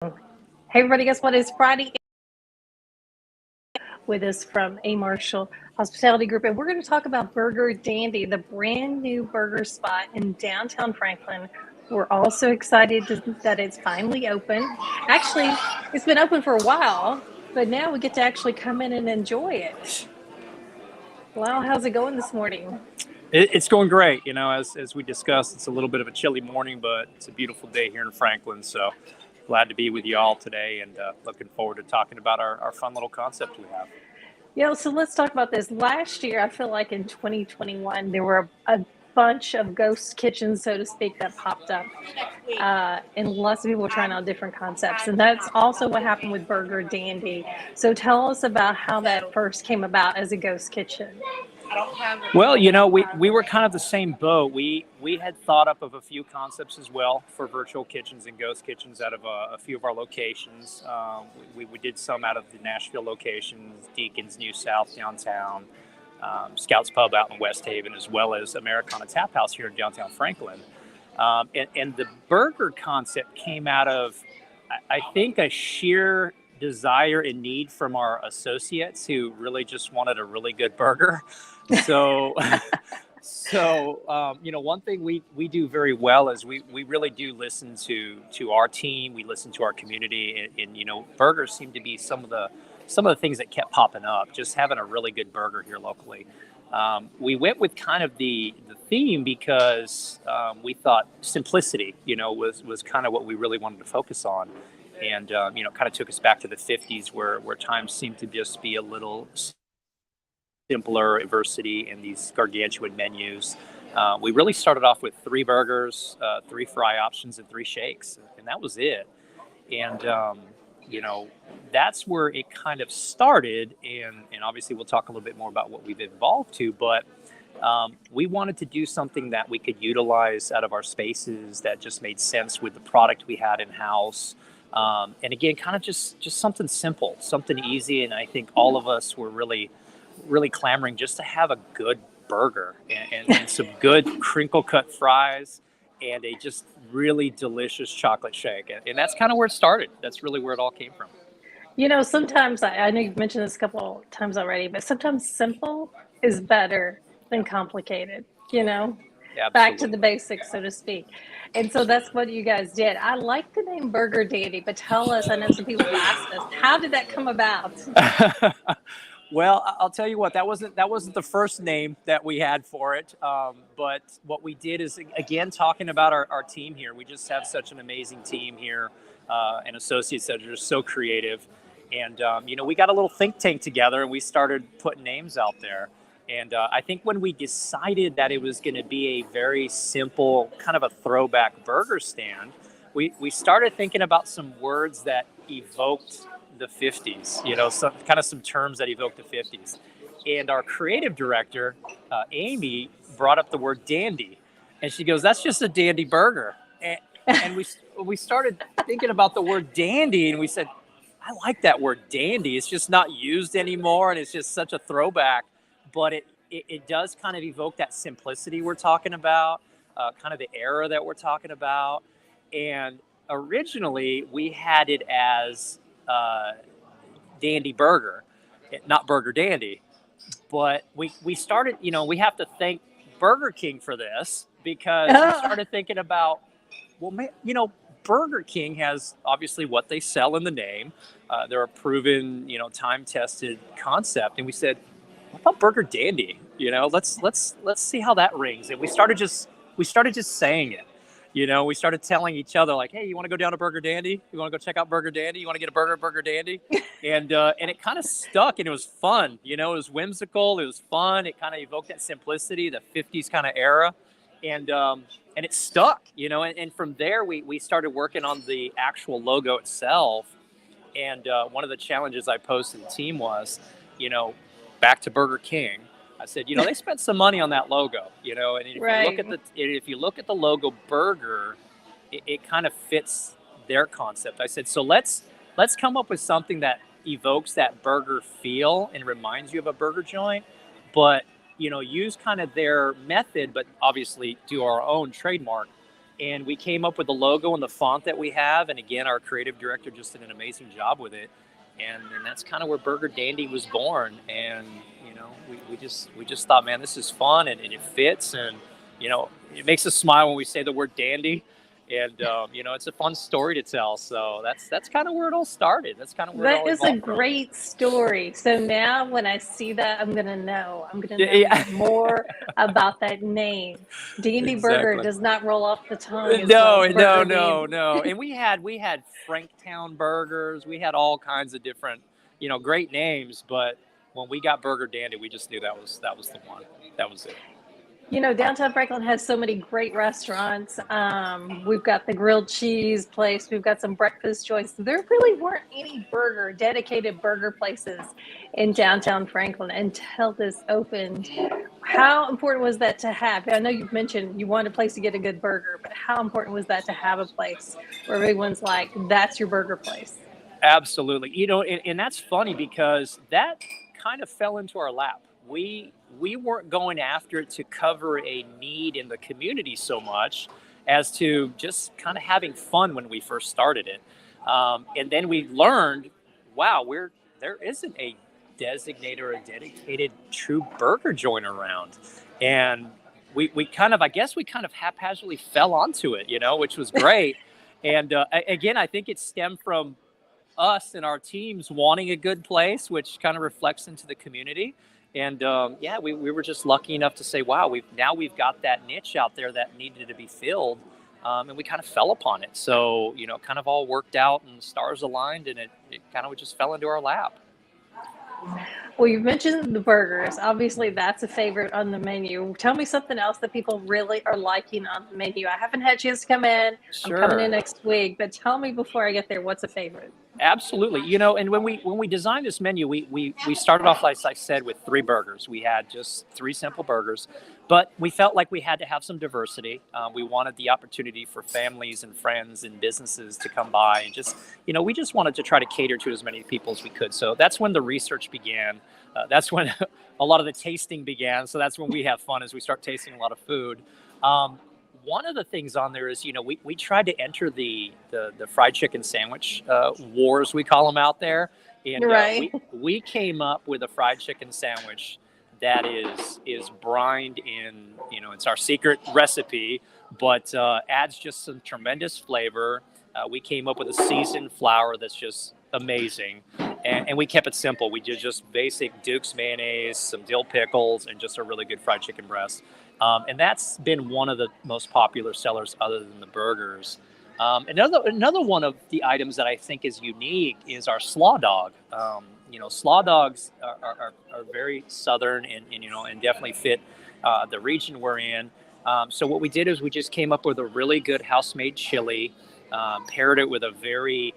Hey everybody, guess what? It's Friday with us from A Marshall Hospitality Group, and we're going to talk about Burger Dandy, the brand new burger spot in downtown Franklin. We're also excited that it's finally open. Actually, it's been open for a while, but now we get to actually come in and enjoy it. Lyle, how's it going this morning? It's going great. As we discussed, it's a little bit of a chilly morning, but it's a beautiful day here in Franklin. So glad to be with you all today and looking forward to talking about our fun little concept we have. So let's talk about this. Last year, I feel like in 2021, there were a bunch of ghost kitchens, so to speak, that popped up. And lots of people were trying out different concepts. And that's also what happened with Burger Dandy. So tell us about how that first came about as a ghost kitchen. Well, we were kind of the same boat. We had thought up of a few concepts as well for virtual kitchens and ghost kitchens out of a few of our locations. We did some out of the Nashville locations, Deacon's New South downtown, Scouts Pub out in West Haven, as well as Americana Tap House here in downtown Franklin. And the burger concept came out of, I think, a sheer desire and need from our associates who really just wanted a really good burger. So, one thing we do very well is we really do listen to our team. We listen to our community, and burgers seem to be some of the things that kept popping up. Just having a really good burger here locally. We went with kind of the theme because we thought simplicity, was kind of what we really wanted to focus on, and kind of took us back to the 50s where times seemed to just be a little simpler, adversity, and these gargantuan menus. We really started off with 3 burgers, 3 fry options, and 3 shakes, and that was it. And that's where it kind of started. And obviously, we'll talk a little bit more about what we've evolved to. But we wanted to do something that we could utilize out of our spaces that just made sense with the product we had in house. And again, kind of just something simple, something easy. And I think all of us were really clamoring just to have a good burger and some good crinkle cut fries and a just really delicious chocolate shake. And that's kind of where it started. That's really where it all came from. Sometimes I know you've mentioned this a couple times already, but sometimes simple is better than complicated, back to Absolutely. the basics, so to speak. And so that's what you guys did. I like the name Burger Dandy, but tell us, I know some people have asked us, how did that come about? Well, I'll tell you what, that wasn't the first name that we had for it. But what we did is, again, talking about our team here. We just have such an amazing team here, and associates that are just so creative. And, we got a little think tank together and we started putting names out there. And I think when we decided that it was going to be a very simple, kind of a throwback burger stand, we started thinking about some words that evoked the 50s, some terms that evoke the 50s. And our creative director, Amy, brought up the word dandy. And she goes, "That's just a dandy burger." And we started thinking about the word dandy, and we said, "I like that word dandy. It's just not used anymore, and it's just such a throwback. But it does kind of evoke that simplicity we're talking about, kind of the era that we're talking about." And originally, we had it as Dandy Burger, not Burger Dandy. But we started, we have to thank Burger King for this because we started thinking about, well, Burger King has obviously what they sell in the name. They're a proven, time-tested concept. And we said, what about Burger Dandy? Let's see how that rings. And we started just saying it. We started telling each other like, "Hey, you want to go down to Burger Dandy? You want to go check out Burger Dandy? You want to get a burger at Burger Dandy?" And it kind of stuck, and it was fun. It was whimsical. It was fun. It kind of evoked that simplicity, the 50s kind of era, and it stuck. And from there we started working on the actual logo itself. And one of the challenges I posed to the team was, back to Burger King. I said, they spent some money on that logo, and Right. if you look at the logo burger, it kind of fits their concept. I said, so let's come up with something that evokes that burger feel and reminds you of a burger joint, but use kind of their method, but obviously do our own trademark. and we came up with the logo and the font that we have. And again, our creative director just did an amazing job with it. And that's kind of where Burger Dandy was born. And, we just thought, man, this is fun and it fits. And, it makes us smile when we say the word dandy. And, it's a fun story to tell. So that's kind of where it all started. That's kind of where it all That is a great story. So now when I see that, I'm going to know. I'm going to know more about that name. Dandy Burger does not roll off the tongue. No. And we had Franktown burgers. We had all kinds of different, great names. But when we got Burger Dandy, we just knew that was the one. That was it. Downtown Franklin has so many great restaurants. We've got the grilled cheese place. We've got some breakfast joints. There really weren't any dedicated burger places in downtown Franklin until this opened. How important was that to have? I know you've mentioned you wanted a place to get a good burger, but how important was that to have a place where everyone's like, that's your burger place? Absolutely. And that's funny because that kind of fell into our lap. We weren't going after it to cover a need in the community so much as to just kind of having fun when we first started it. And then we learned, wow, there isn't a designated or a dedicated true burger joint around. And we kind of haphazardly fell onto it, which was great. And again, I think it stemmed from us and our teams wanting a good place, which kind of reflects into the community. And we were just lucky enough to say, wow, we've got that niche out there that needed to be filled. And we kind of fell upon it. So, kind of all worked out and stars aligned, and it kind of just fell into our lap. Well, you mentioned the burgers. Obviously, that's a favorite on the menu. Tell me something else that people really are liking on the menu. I haven't had a chance to come in. Sure. I'm coming in next week, but tell me before I get there, what's a favorite? Absolutely. And when we designed this menu, we started off, like I said, with 3 burgers. We had just 3 simple burgers, but we felt like we had to have some diversity. We wanted the opportunity for families and friends and businesses to come by and just, we just wanted to try to cater to as many people as we could. So that's when the research began. That's when a lot of the tasting began. So that's when we have fun as we start tasting a lot of food. One of the things on there is, we tried to enter the fried chicken sandwich wars, we call them out there. And right. we came up with a fried chicken sandwich that is brined in, it's our secret recipe, but adds just some tremendous flavor. We came up with a seasoned flour that's just amazing. And we kept it simple. We did just basic Duke's mayonnaise, some dill pickles, and just a really good fried chicken breast. And that's been one of the most popular sellers other than the burgers. Another one of the items that I think is unique is our slaw dog. Slaw dogs are very southern and definitely fit the region we're in. So what we did is we just came up with a really good house-made chili, paired it with a very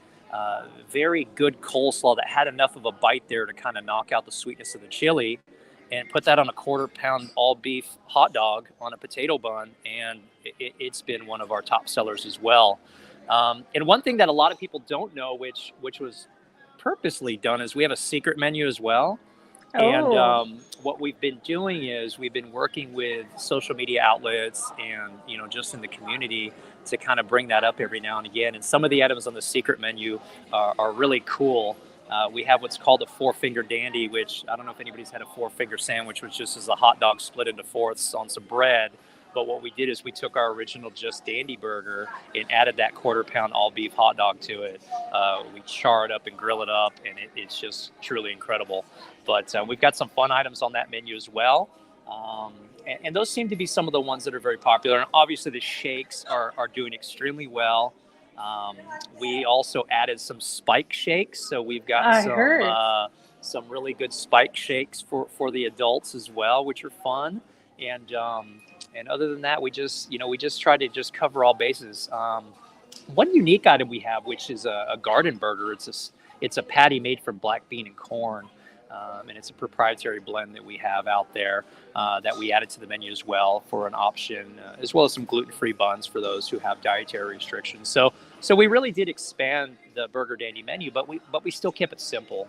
good coleslaw that had enough of a bite there to kind of knock out the sweetness of the chili, and put that on a 1/4-pound all beef hot dog on a potato bun. And it's been one of our top sellers as well. And one thing that a lot of people don't know, which was purposely done, is we have a secret menu as well. Oh. And what we've been doing is we've been working with social media outlets and, just in the community to kind of bring that up every now and again. And some of the items on the secret menu are really cool. We have what's called a 4-finger dandy, which I don't know if anybody's had a 4-finger sandwich, which just is a hot dog split into 4ths on some bread. But what we did is we took our original Just Dandy burger and added that 1/4-pound all beef hot dog to it. We char it up and grill it up, and it's just truly incredible. But we've got some fun items on that menu as well. And those seem to be some of the ones that are very popular. And obviously the shakes are doing extremely well. We also added some spike shakes. So we've got some really good spike shakes for the adults as well, which are fun. And other than that, we just try to just cover all bases. One unique item we have, which is a garden burger. It's a patty made from black bean and corn. And it's a proprietary blend that we have out there that we added to the menu as well for an option, as well as some gluten-free buns for those who have dietary restrictions. So we really did expand the Burger Dandy menu, but we still kept it simple.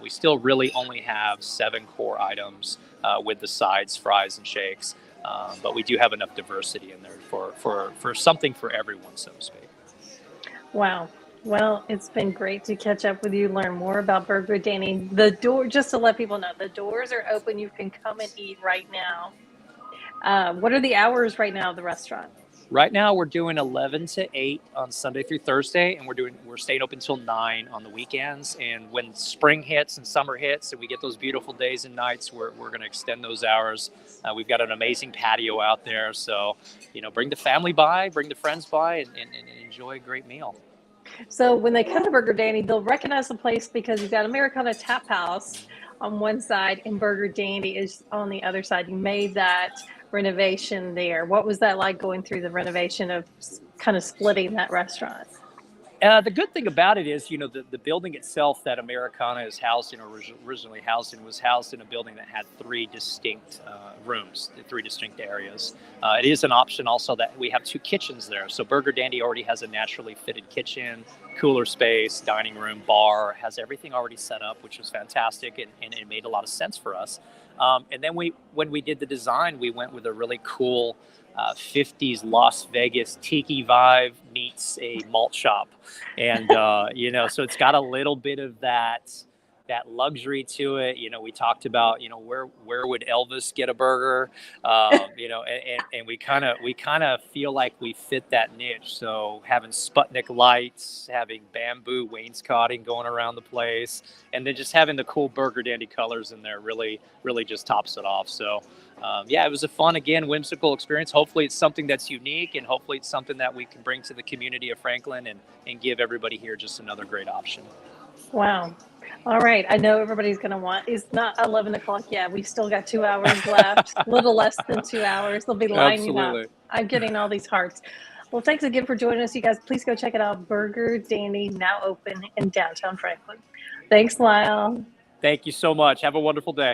We still really only have 7 core items with the sides, fries, and shakes. But we do have enough diversity in there for something for everyone, so to speak. Wow. Well, it's been great to catch up with you, learn more about Burger Danny. The door, just to let people know, the doors are open. You can come and eat right now. What are the hours right now of the restaurant? Right now, we're doing 11 to 8 on Sunday through Thursday, and we're staying open until 9 on the weekends. And when spring hits and summer hits, and we get those beautiful days and nights, we're going to extend those hours. We've got an amazing patio out there, so bring the family by, bring the friends by, and enjoy a great meal. So when they come to Burger Danny, they'll recognize the place because you've got Americana Tap House on one side and Burger Dandy is on the other side. You made that renovation there. What was that like going through the renovation of kind of splitting that restaurant? The good thing about it is, the building itself that Americana is housed in, or originally housed in, was housed in a building that had 3 distinct rooms, 3 distinct areas. It is an option also that we have 2 kitchens there. So Burger Dandy already has a naturally fitted kitchen, cooler space, dining room, bar, has everything already set up, which was fantastic, and it made a lot of sense for us. And then when we did the design, we went with a really cool 50s Las Vegas tiki vibe meets a malt shop. And, so it's got a little bit of that luxury to it. We talked about, where would Elvis get a burger? And we kind of feel like we fit that niche. So having Sputnik lights, having bamboo wainscoting going around the place, and then just having the cool Burger Dandy colors in there really, really just tops it off. So, it was a fun, again, whimsical experience. Hopefully it's something that's unique, and hopefully it's something that we can bring to the community of Franklin and give everybody here just another great option. Wow. All right. I know everybody's going to want, it's not 11 o'clock yet. We've still got 2 hours left, a little less than 2 hours. They'll be lining up. I'm getting all these hearts. Well, thanks again for joining us, you guys. Please go check it out. Burger Dandy, now open in downtown Franklin. Thanks, Lyle. Thank you so much. Have a wonderful day.